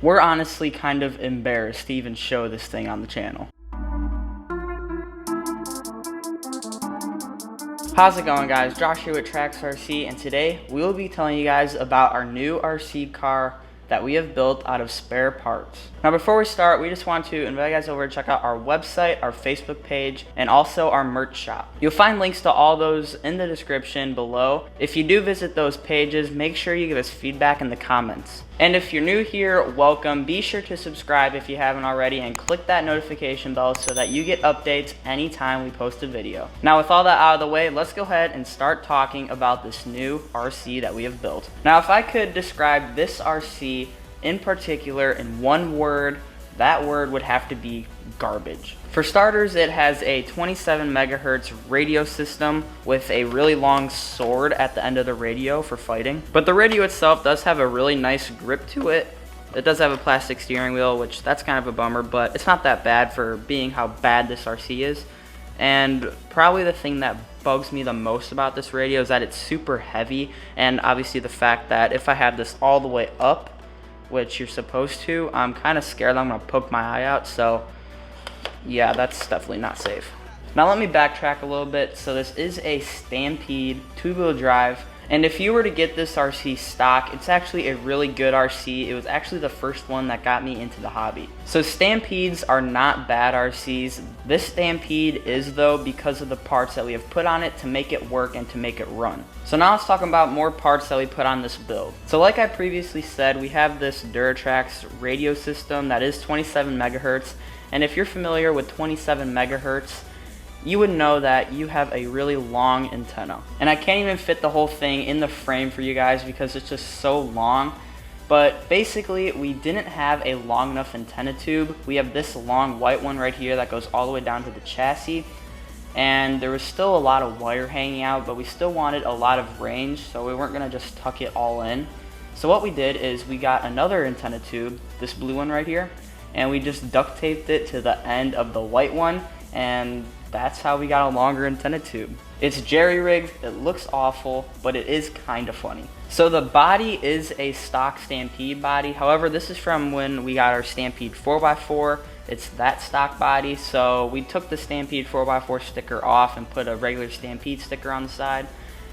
We're honestly kind of embarrassed to even show this thing on the channel. How's it going, guys? Josh here with Traxxas RC, and today we will be telling you guys about our new RC car that we have built out of spare parts. Now before we start, we just want to invite you guys over to check out our website, our Facebook page, and also our merch shop. You'll find links to all those in the description below. If you do visit those pages, make sure you give us feedback in the comments. And if you're new here, welcome. Be sure to subscribe if you haven't already and click that notification bell so that you get updates anytime we post a video. Now with all that out of the way, let's go ahead and start talking about this new RC that we have built. Now if I could describe this RC in particular in one word, that word would have to be garbage. For starters, it has a 27 megahertz radio system with a really long sword at the end of the radio for fighting. But the radio itself does have a really nice grip to it. It does have a plastic steering wheel, which that's kind of a bummer, but it's not that bad for being how bad this RC is. And probably the thing that bugs me the most about this radio is that it's super heavy, and obviously the fact that if I have this all the way up, which you're supposed to, I'm kind of scared I'm gonna poke my eye out, so yeah, that's definitely not safe. Now let me backtrack a little bit. So this is a Stampede 2-wheel drive, and if you were to get this RC stock, it's actually a really good RC. It was actually the first one that got me into the hobby. So Stampedes are not bad RCs. This Stampede is though, because of the parts that we have put on it to make it work and to make it run. So now let's talk about more parts that we put on this build. So like I previously said, we have this Trax radio system that is 27 megahertz. And if you're familiar with 27 megahertz, you would know that you have a really long antenna. And I can't even fit the whole thing in the frame for you guys because it's just so long. But basically, we didn't have a long enough antenna tube. We have this long white one right here that goes all the way down to the chassis. And there was still a lot of wire hanging out, but we still wanted a lot of range, so we weren't gonna just tuck it all in. So what we did is we got another antenna tube, this blue one right here, and we just duct taped it to the end of the white one, and that's how we got a longer antenna tube. It's jerry-rigged, it looks awful, but it is kind of funny. So the body is a stock Stampede body. However, this is from when we got our Stampede 4x4. It's that stock body, so we took the Stampede 4x4 sticker off and put a regular Stampede sticker on the side.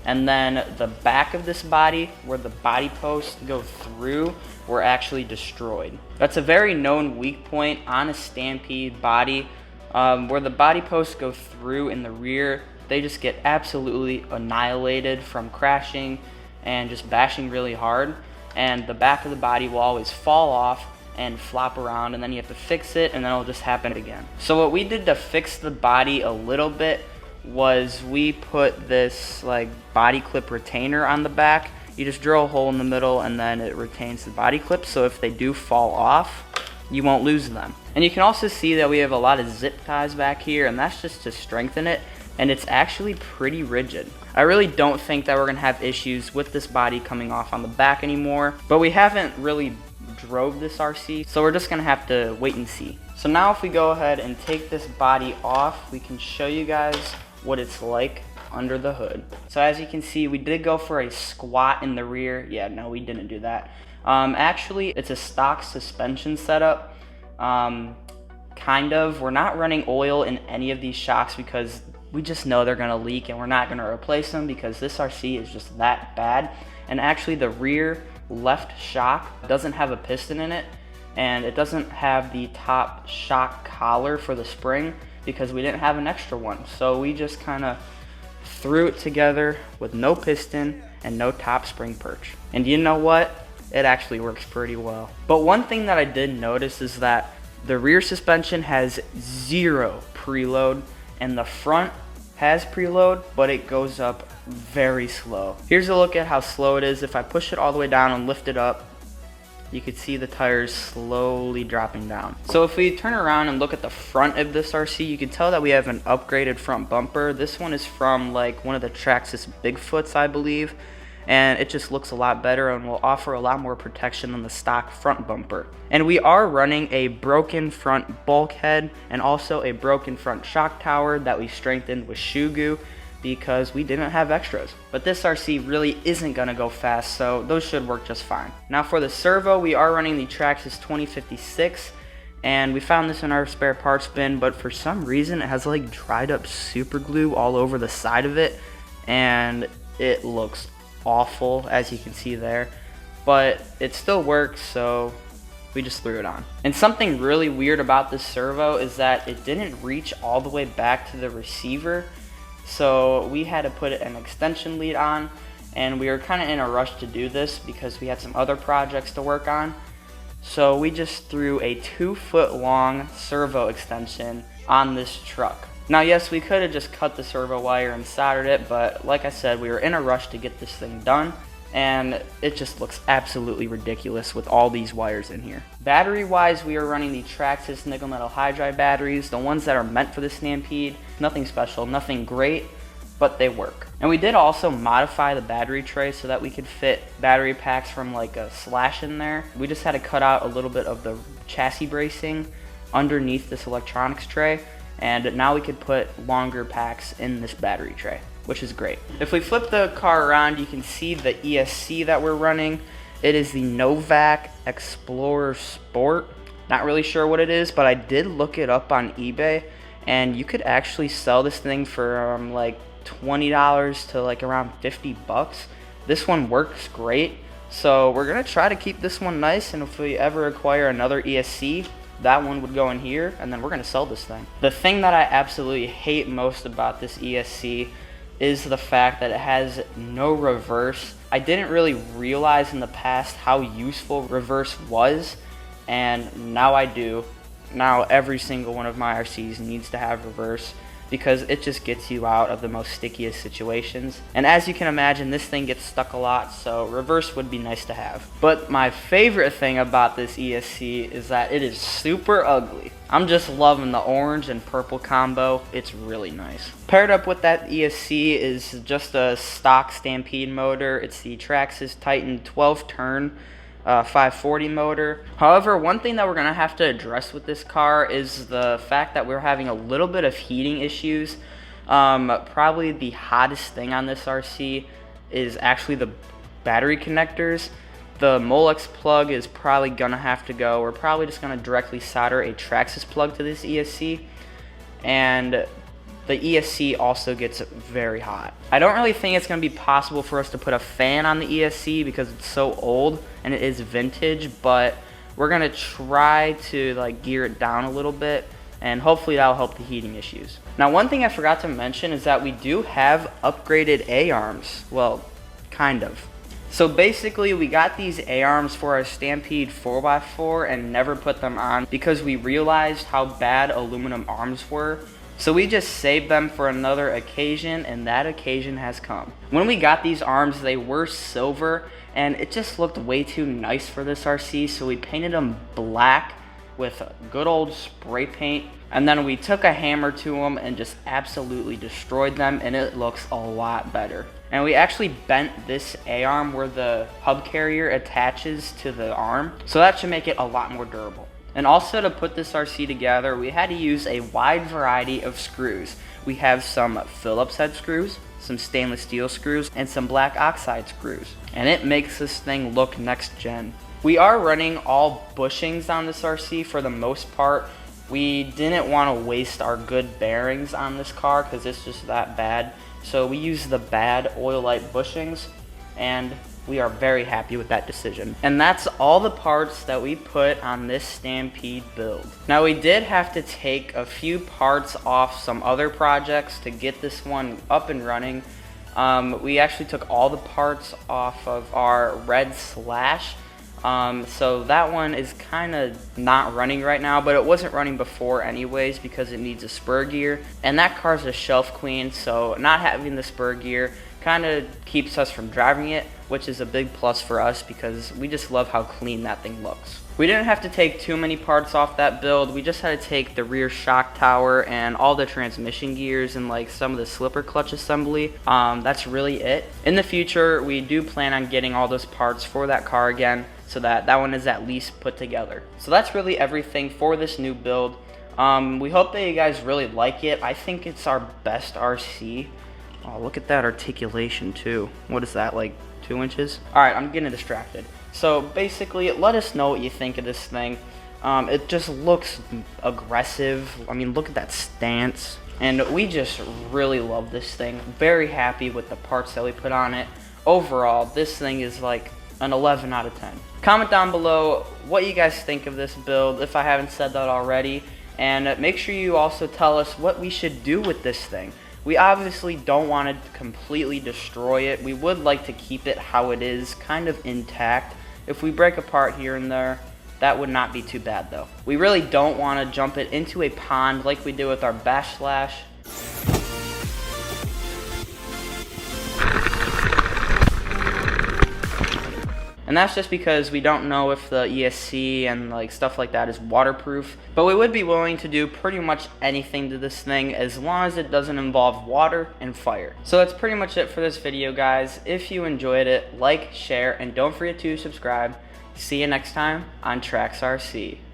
And then the back of this body, where the body posts go through, were actually destroyed. That's a very known weak point on a Stampede body. Where the body posts go through in the rear, they just get absolutely annihilated from crashing and just bashing really hard. And the back of the body will always fall off and flop around, and then you have to fix it, and then it'll just happen again. So what we did to fix the body a little bit was we put this like body clip retainer on the back. You just drill a hole in the middle and then it retains the body clips, so if they do fall off, you won't lose them. And you can also see that we have a lot of zip ties back here, and that's just to strengthen it, and it's actually pretty rigid. I really don't think that we're gonna have issues with this body coming off on the back anymore, but we haven't really drove this RC, so we're just gonna have to wait and see. So now if we go ahead and take this body off, we can show you guys what it's like under the hood. So as you can see, we did go for a squat in the rear. Yeah, no, we didn't do that. Actually, it's a stock suspension setup. Kind of. We're not running oil in any of these shocks because we just know they're gonna leak, and we're not gonna replace them because this RC is just that bad. And actually the rear left shock doesn't have a piston in it, and it doesn't have the top shock collar for the spring because we didn't have an extra one. So we just kind of threw it together with no piston and no top spring perch. And you know what? It actually works pretty well. But one thing that I did notice is that the rear suspension has 0 preload, and the front has preload, but it goes up very slow. Here's a look at how slow it is. If I push it all the way down and lift it up, you could see the tires slowly dropping down. So if we turn around and look at the front of this RC, you can tell that we have an upgraded front bumper. This one is from like one of the Traxxas Bigfoots, I believe, and it just looks a lot better and will offer a lot more protection than the stock front bumper. And we are running a broken front bulkhead and also a broken front shock tower that we strengthened with shoe goo because we didn't have extras. But this RC really isn't gonna go fast, so those should work just fine. Now for the servo, we are running the Traxxas 2056, and we found this in our spare parts bin, but for some reason it has like dried up super glue all over the side of it, and it looks awful, as you can see there. But it still works, so we just threw it on. And something really weird about this servo is that it didn't reach all the way back to the receiver, so we had to put an extension lead on, and we were kind of in a rush to do this because we had some other projects to work on. So we just threw a 2-foot long servo extension on this truck. Now yes, we could have just cut the servo wire and soldered it, but like I said, we were in a rush to get this thing done, and it just looks absolutely ridiculous with all these wires in here. Battery wise, we are running the Traxxas nickel metal hydride batteries, the ones that are meant for the Stampede. Nothing special, nothing great, but they work. And we did also modify the battery tray so that we could fit battery packs from like a slash in there. We just had to cut out a little bit of the chassis bracing underneath this electronics tray, and now we could put longer packs in this battery tray, which is great. If we flip the car around, you can see the ESC that we're running. It is the Novak Explorer Sport. Not really sure what it is, but I did look it up on eBay, and you could actually sell this thing for like $20 to like around 50 bucks. This one works great, so we're gonna try to keep this one nice, and if we ever acquire another ESC, that one would go in here, and then we're gonna sell this thing. The thing that I absolutely hate most about this ESC is the fact that it has no reverse. I didn't really realize in the past how useful reverse was, and now I do. Now every single one of my RCs needs to have reverse, because it just gets you out of the most stickiest situations. And as you can imagine, this thing gets stuck a lot, so reverse would be nice to have. But my favorite thing about this ESC is that it is super ugly. I'm just loving the orange and purple combo. It's really nice. Paired up with that ESC is just a stock Stampede motor. It's the Traxxas Titan 12-turn 540 motor. However, one thing that we're gonna have to address with this car is the fact that we're having a little bit of heating issues. Probably the hottest thing on this RC is actually the battery connectors. The Molex plug is probably gonna have to go. We're probably just gonna directly solder a Traxxas plug to this ESC, and the ESC also gets very hot. I don't really think it's gonna be possible for us to put a fan on the ESC because it's so old and it is vintage, but we're gonna try to like gear it down a little bit, and hopefully that'll help the heating issues. Now, one thing I forgot to mention is that we do have upgraded A-arms. Well, kind of. So basically, we got these A-arms for our Stampede 4x4 and never put them on because we realized how bad aluminum arms were. So we just saved them for another occasion, and that occasion has come. When we got these arms, they were silver, and it just looked way too nice for this RC, so we painted them black with good old spray paint, and then we took a hammer to them and just absolutely destroyed them, and it looks a lot better. And we actually bent this A-arm where the hub carrier attaches to the arm, so that should make it a lot more durable. And also, to put this RC together, we had to use a wide variety of screws. We have some Phillips head screws, some stainless steel screws, and some black oxide screws. And it makes this thing look next gen. We are running all bushings on this RC for the most part. We didn't want to waste our good bearings on this car because it's just that bad. So we use the bad oil-light bushings, and we are very happy with that decision. And that's all the parts that we put on this Stampede build. Now, we did have to take a few parts off some other projects to get this one up and running. We actually took all the parts off of our red Slash. So that one is kind of not running right now, but it wasn't running before anyways because it needs a spur gear. And that car's a shelf queen, so not having the spur gear kind of keeps us from driving it, which is a big plus for us because we just love how clean that thing looks. We didn't have to take too many parts off that build. We just had to take the rear shock tower and all the transmission gears and like some of the slipper clutch assembly. That's really it. In the future, we do plan on getting all those parts for that car again, so that one is at least put together. So that's really everything for this new build. We hope that you guys really like it. I think it's our best RC. Oh, look at that articulation too. What is that, like 2 inches? All right, I'm getting distracted. So basically, let us know what you think of this thing. It just looks aggressive. I mean, look at that stance. And we just really love this thing. Very happy with the parts that we put on it. Overall, this thing is like an 11 out of 10. Comment down below what you guys think of this build, if I haven't said that already. And make sure you also tell us what we should do with this thing. We obviously don't want to completely destroy it. We would like to keep it how it is, kind of intact. If we break apart here and there, that would not be too bad though. We really don't want to jump it into a pond like we did with our Bash Slash. And that's just because we don't know if the ESC and like stuff like that is waterproof. But we would be willing to do pretty much anything to this thing as long as it doesn't involve water and fire. So that's pretty much it for this video, guys. If you enjoyed it, like, share, and don't forget to subscribe. See you next time on Traxxas RC.